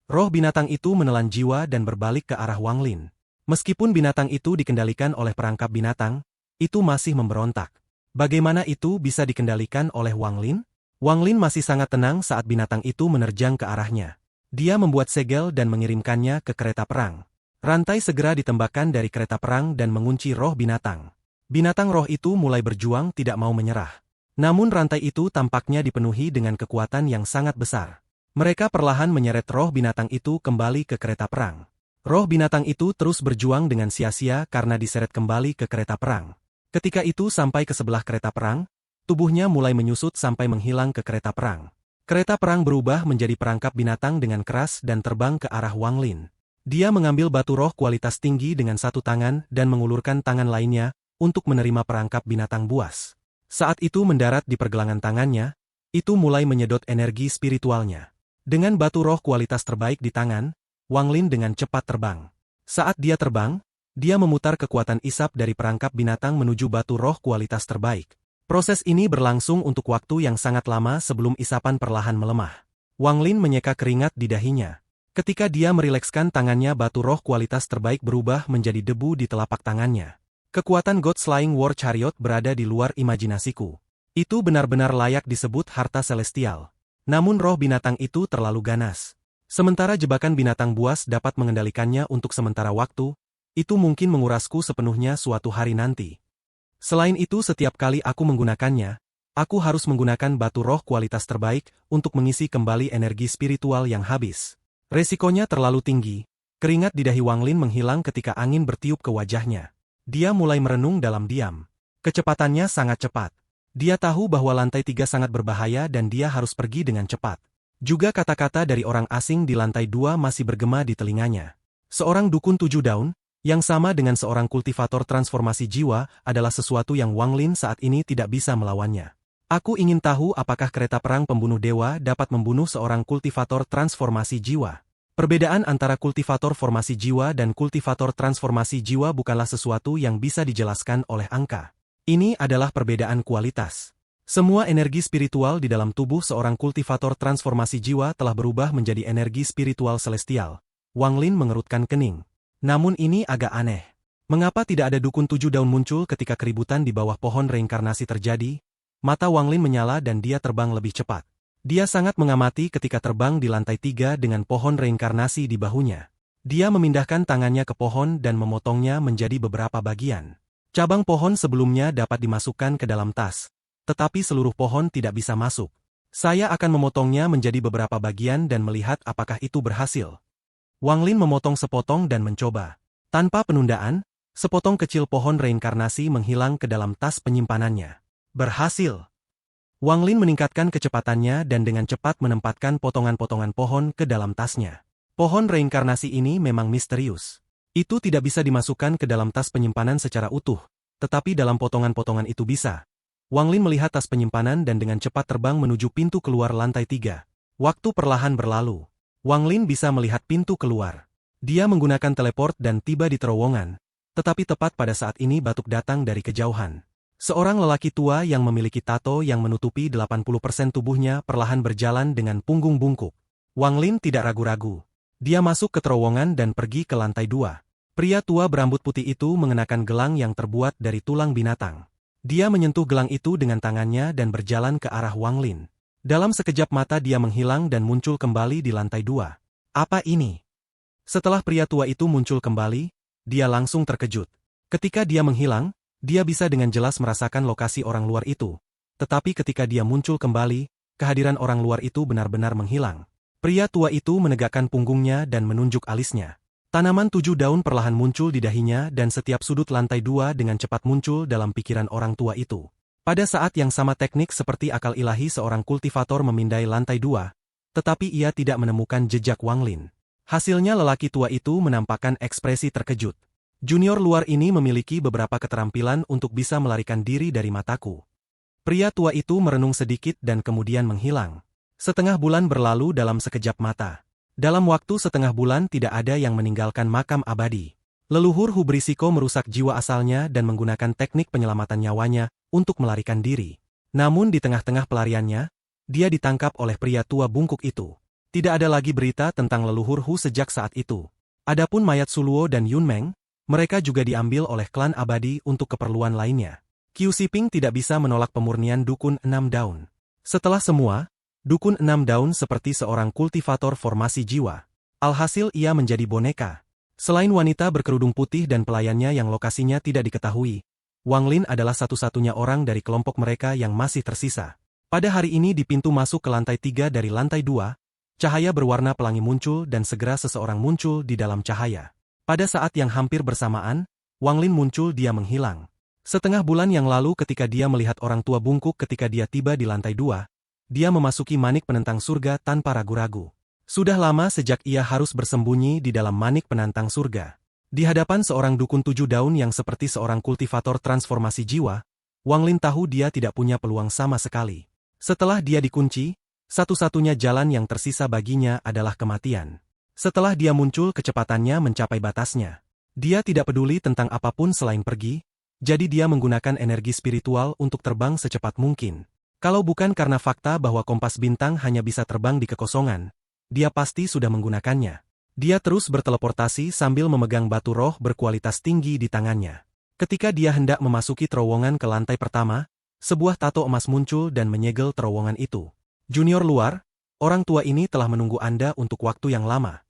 Roh binatang itu menelan jiwa dan berbalik ke arah Wang Lin. Meskipun binatang itu dikendalikan oleh perangkap binatang, itu masih memberontak. Bagaimana itu bisa dikendalikan oleh Wang Lin? Wang Lin masih sangat tenang saat binatang itu menerjang ke arahnya. Dia membuat segel dan mengirimkannya ke kereta perang. Rantai segera ditembakkan dari kereta perang dan mengunci roh binatang. Binatang roh itu mulai berjuang tidak mau menyerah. Namun rantai itu tampaknya dipenuhi dengan kekuatan yang sangat besar. Mereka perlahan menyeret roh binatang itu kembali ke kereta perang. Roh binatang itu terus berjuang dengan sia-sia karena diseret kembali ke kereta perang. Ketika itu sampai ke sebelah kereta perang, tubuhnya mulai menyusut sampai menghilang ke kereta perang. Kereta perang berubah menjadi perangkap binatang dengan keras dan terbang ke arah Wang Lin. Dia mengambil batu roh kualitas tinggi dengan satu tangan dan mengulurkan tangan lainnya untuk menerima perangkap binatang buas. Saat itu mendarat di pergelangan tangannya, itu mulai menyedot energi spiritualnya. Dengan batu roh kualitas terbaik di tangan, Wang Lin dengan cepat terbang. Saat dia terbang, dia memutar kekuatan isap dari perangkap binatang menuju batu roh kualitas terbaik. Proses ini berlangsung untuk waktu yang sangat lama sebelum isapan perlahan melemah. Wang Lin menyeka keringat di dahinya. Ketika dia merilekskan tangannya, batu roh kualitas terbaik berubah menjadi debu di telapak tangannya. Kekuatan God Slaying War Chariot berada di luar imajinasiku. Itu benar-benar layak disebut harta celestial. Namun roh binatang itu terlalu ganas. Sementara jebakan binatang buas dapat mengendalikannya untuk sementara waktu, itu mungkin mengurasku sepenuhnya suatu hari nanti. Selain itu setiap kali aku menggunakannya, aku harus menggunakan batu roh kualitas terbaik untuk mengisi kembali energi spiritual yang habis. Resikonya terlalu tinggi. Keringat di dahi Wang Lin menghilang ketika angin bertiup ke wajahnya. Dia mulai merenung dalam diam. Kecepatannya sangat cepat. Dia tahu bahwa lantai 3 sangat berbahaya dan dia harus pergi dengan cepat. Juga kata-kata dari orang asing di lantai 2 masih bergema di telinganya. Seorang dukun 7 daun, yang sama dengan seorang kultivator transformasi jiwa, adalah sesuatu yang Wang Lin saat ini tidak bisa melawannya. Aku ingin tahu apakah kereta perang pembunuh dewa dapat membunuh seorang kultivator transformasi jiwa. Perbedaan antara kultivator formasi jiwa dan kultivator transformasi jiwa bukanlah sesuatu yang bisa dijelaskan oleh angka. Ini adalah perbedaan kualitas. Semua energi spiritual di dalam tubuh seorang kultivator transformasi jiwa telah berubah menjadi energi spiritual celestial. Wang Lin mengerutkan kening. Namun ini agak aneh. Mengapa tidak ada dukun 7 daun muncul ketika keributan di bawah pohon reinkarnasi terjadi? Mata Wang Lin menyala dan dia terbang lebih cepat. Dia sangat mengamati ketika terbang di lantai 3 dengan pohon reinkarnasi di bahunya. Dia memindahkan tangannya ke pohon dan memotongnya menjadi beberapa bagian. Cabang pohon sebelumnya dapat dimasukkan ke dalam tas. Tetapi seluruh pohon tidak bisa masuk. Saya akan memotongnya menjadi beberapa bagian dan melihat apakah itu berhasil. Wang Lin memotong sepotong dan mencoba. Tanpa penundaan, sepotong kecil pohon reinkarnasi menghilang ke dalam tas penyimpanannya. Berhasil. Wang Lin meningkatkan kecepatannya dan dengan cepat menempatkan potongan-potongan pohon ke dalam tasnya. Pohon reinkarnasi ini memang misterius. Itu tidak bisa dimasukkan ke dalam tas penyimpanan secara utuh, tetapi dalam potongan-potongan itu bisa. Wang Lin melihat tas penyimpanan dan dengan cepat terbang menuju pintu keluar lantai 3. Waktu perlahan berlalu. Wang Lin bisa melihat pintu keluar. Dia menggunakan teleport dan tiba di terowongan, tetapi tepat pada saat ini batuk datang dari kejauhan. Seorang lelaki tua yang memiliki tato yang menutupi 80% tubuhnya perlahan berjalan dengan punggung bungkuk. Wang Lin tidak ragu-ragu. Dia masuk ke terowongan dan pergi ke lantai 2. Pria tua berambut putih itu mengenakan gelang yang terbuat dari tulang binatang. Dia menyentuh gelang itu dengan tangannya dan berjalan ke arah Wang Lin. Dalam sekejap mata dia menghilang dan muncul kembali di lantai 2. Apa ini? Setelah pria tua itu muncul kembali, dia langsung terkejut. Ketika dia menghilang, dia bisa dengan jelas merasakan lokasi orang luar itu. Tetapi ketika dia muncul kembali, kehadiran orang luar itu benar-benar menghilang. Pria tua itu menegakkan punggungnya dan menunjuk alisnya. Tanaman 7 daun perlahan muncul di dahinya dan setiap sudut lantai 2 dengan cepat muncul dalam pikiran orang tua itu. Pada saat yang sama teknik seperti akal ilahi seorang kultivator memindai lantai 2, tetapi ia tidak menemukan jejak Wang Lin. Hasilnya lelaki tua itu menampakkan ekspresi terkejut. Junior luar ini memiliki beberapa keterampilan untuk bisa melarikan diri dari mataku. Pria tua itu merenung sedikit dan kemudian menghilang. Setengah bulan berlalu dalam sekejap mata. Dalam waktu setengah bulan tidak ada yang meninggalkan makam abadi. Leluhur Hubrisiko merusak jiwa asalnya dan menggunakan teknik penyelamatan nyawanya untuk melarikan diri. Namun di tengah-tengah pelariannya, dia ditangkap oleh pria tua bungkuk itu. Tidak ada lagi berita tentang leluhur Hu sejak saat itu. Adapun mayat Suluo dan Yunmeng, mereka juga diambil oleh klan abadi untuk keperluan lainnya. Qiu Siping tidak bisa menolak pemurnian dukun 6 daun. Setelah semua, dukun 6 daun seperti seorang kultivator formasi jiwa. Alhasil ia menjadi boneka. Selain wanita berkerudung putih dan pelayannya yang lokasinya tidak diketahui, Wang Lin adalah satu-satunya orang dari kelompok mereka yang masih tersisa. Pada hari ini di pintu masuk ke lantai 3 dari lantai 2, cahaya berwarna pelangi muncul dan segera seseorang muncul di dalam cahaya. Pada saat yang hampir bersamaan, Wang Lin muncul dia menghilang. Setengah bulan yang lalu ketika dia melihat orang tua bungkuk ketika dia tiba di lantai 2, dia memasuki manik penentang surga tanpa ragu-ragu. Sudah lama sejak ia harus bersembunyi di dalam manik penantang surga. Di hadapan seorang dukun 7 daun yang seperti seorang kultivator transformasi jiwa, Wang Lin tahu dia tidak punya peluang sama sekali. Setelah dia dikunci, satu-satunya jalan yang tersisa baginya adalah kematian. Setelah dia muncul kecepatannya mencapai batasnya. Dia tidak peduli tentang apapun selain pergi, jadi dia menggunakan energi spiritual untuk terbang secepat mungkin. Kalau bukan karena fakta bahwa kompas bintang hanya bisa terbang di kekosongan, dia pasti sudah menggunakannya. Dia terus berteleportasi sambil memegang batu roh berkualitas tinggi di tangannya. Ketika dia hendak memasuki terowongan ke lantai pertama, sebuah tato emas muncul dan menyegel terowongan itu. Junior luar, orang tua ini telah menunggu Anda untuk waktu yang lama.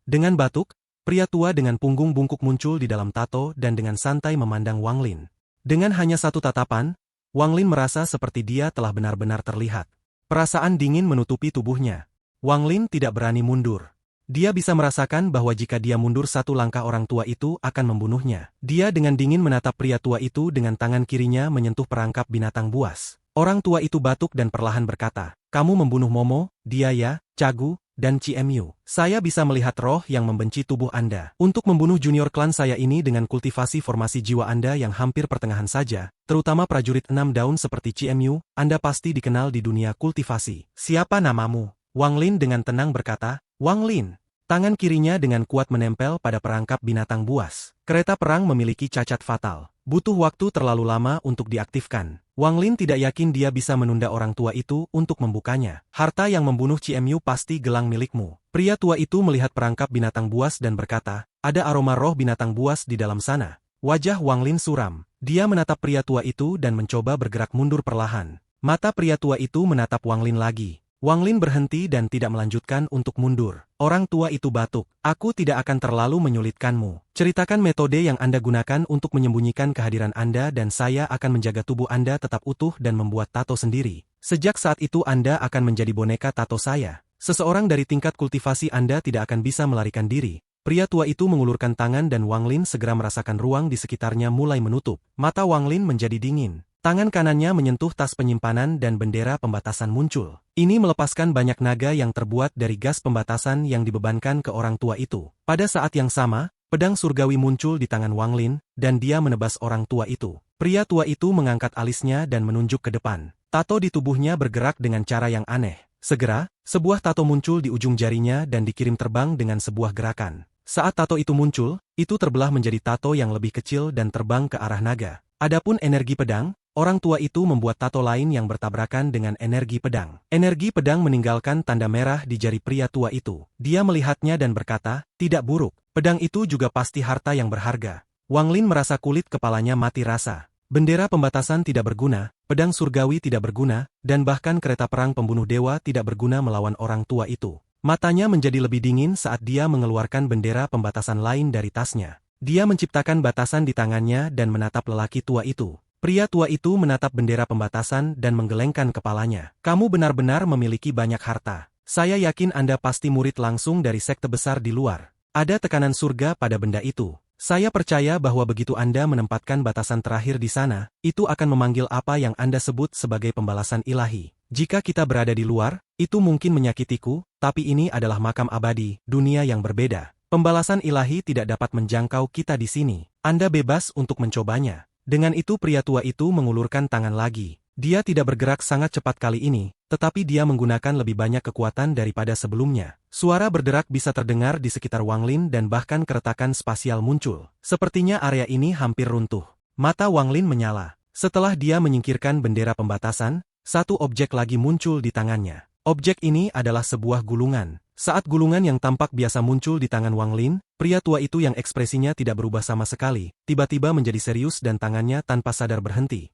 Dengan batuk, pria tua dengan punggung bungkuk muncul di dalam tato dan dengan santai memandang Wang Lin. Dengan hanya satu tatapan, Wang Lin merasa seperti dia telah benar-benar terlihat. Perasaan dingin menutupi tubuhnya. Wang Lin tidak berani mundur. Dia bisa merasakan bahwa jika dia mundur satu langkah orang tua itu akan membunuhnya. Dia dengan dingin menatap pria tua itu dengan tangan kirinya menyentuh perangkap binatang buas. Orang tua itu batuk dan perlahan berkata, "Kamu membunuh Momo, dia ya, Cagu, dan CMU. Saya bisa melihat roh yang membenci tubuh Anda. Untuk membunuh junior klan saya ini dengan kultivasi formasi jiwa Anda yang hampir pertengahan saja, terutama prajurit 6 daun seperti CMU, Anda pasti dikenal di dunia kultivasi. Siapa namamu?" Wang Lin dengan tenang berkata, "Wang Lin." Tangan kirinya dengan kuat menempel pada perangkap binatang buas. Kereta perang memiliki cacat fatal. Butuh waktu terlalu lama untuk diaktifkan. Wang Lin tidak yakin dia bisa menunda orang tua itu untuk membukanya. Harta yang membunuh CMU pasti gelang milikmu. Pria tua itu melihat perangkap binatang buas dan berkata, "Ada aroma roh binatang buas di dalam sana." Wajah Wang Lin suram. Dia menatap pria tua itu dan mencoba bergerak mundur perlahan. Mata pria tua itu menatap Wang Lin lagi. Wang Lin berhenti dan tidak melanjutkan untuk mundur. Orang tua itu batuk. "Aku tidak akan terlalu menyulitkanmu. Ceritakan metode yang Anda gunakan untuk menyembunyikan kehadiran Anda dan saya akan menjaga tubuh Anda tetap utuh dan membuat tato sendiri. Sejak saat itu Anda akan menjadi boneka tato saya. Seseorang dari tingkat kultivasi Anda tidak akan bisa melarikan diri." Pria tua itu mengulurkan tangan dan Wang Lin segera merasakan ruang di sekitarnya mulai menutup. Mata Wang Lin menjadi dingin. Tangan kanannya menyentuh tas penyimpanan dan bendera pembatasan muncul. Ini melepaskan banyak naga yang terbuat dari gas pembatasan yang dibebankan ke orang tua itu. Pada saat yang sama, pedang surgawi muncul di tangan Wang Lin, dan dia menebas orang tua itu. Pria tua itu mengangkat alisnya dan menunjuk ke depan. Tato di tubuhnya bergerak dengan cara yang aneh. Segera, sebuah tato muncul di ujung jarinya dan dikirim terbang dengan sebuah gerakan. Saat tato itu muncul, itu terbelah menjadi tato yang lebih kecil dan terbang ke arah naga. Adapun energi pedang, orang tua itu membuat tato lain yang bertabrakan dengan energi pedang. Energi pedang meninggalkan tanda merah di jari pria tua itu. Dia melihatnya dan berkata, "Tidak buruk. Pedang itu juga pasti harta yang berharga." Wang Lin merasa kulit kepalanya mati rasa. Bendera pembatasan tidak berguna, pedang surgawi tidak berguna, dan bahkan kereta perang pembunuh dewa tidak berguna melawan orang tua itu. Matanya menjadi lebih dingin saat dia mengeluarkan bendera pembatasan lain dari tasnya. Dia menciptakan batasan di tangannya dan menatap lelaki tua itu. Pria tua itu menatap bendera pembatasan dan menggelengkan kepalanya. "Kamu benar-benar memiliki banyak harta. Saya yakin Anda pasti murid langsung dari sekte besar di luar. Ada tekanan surga pada benda itu. Saya percaya bahwa begitu Anda menempatkan batasan terakhir di sana, itu akan memanggil apa yang Anda sebut sebagai pembalasan ilahi. Jika kita berada di luar, itu mungkin menyakitiku, tapi ini adalah makam abadi, dunia yang berbeda. Pembalasan ilahi tidak dapat menjangkau kita di sini. Anda bebas untuk mencobanya." Dengan itu pria tua itu mengulurkan tangan lagi. Dia tidak bergerak sangat cepat kali ini, tetapi dia menggunakan lebih banyak kekuatan daripada sebelumnya. Suara berderak bisa terdengar di sekitar Wang Lin dan bahkan keretakan spasial muncul. Sepertinya area ini hampir runtuh. Mata Wang Lin menyala. Setelah dia menyingkirkan bendera pembatasan, satu objek lagi muncul di tangannya. Objek ini adalah sebuah gulungan. Saat gulungan yang tampak biasa muncul di tangan Wang Lin, pria tua itu yang ekspresinya tidak berubah sama sekali, tiba-tiba menjadi serius dan tangannya tanpa sadar berhenti.